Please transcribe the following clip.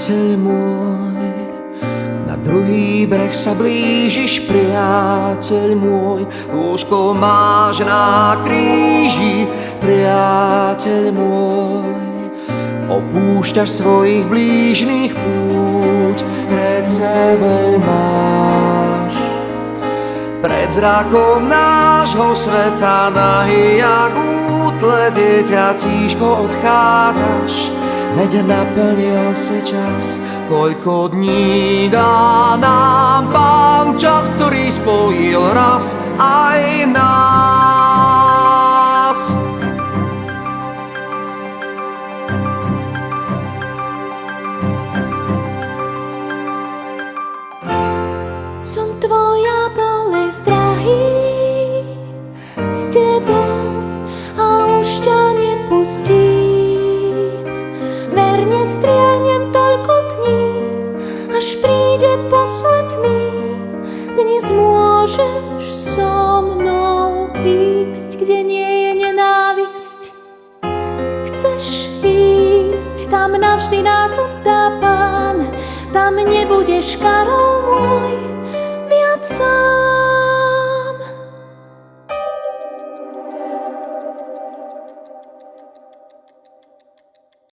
priateľ môj. Na druhý breh sa blížiš, priateľ môj. Lôžko máš na kríži, priateľ môj. Opúšťaš svojich blížnych, púť pred sebou máš. Pred zrakom nášho sveta nahý jak útle, dieťa tížko odchádzaš, veď naplnil si čas. Koľko dní dá nám Pán, čas, ktorý spojil raz aj nás. Som tvoja bolesť, drahý, s tebou a už ťa nepustím. Verne striahnem toľko dní, až príde posledný. Dnes môžeš so mnou ísť, kde nie je nenávisť. Chceš ísť, tam navždy nás oddá Pán, tam nebudeš karol môj.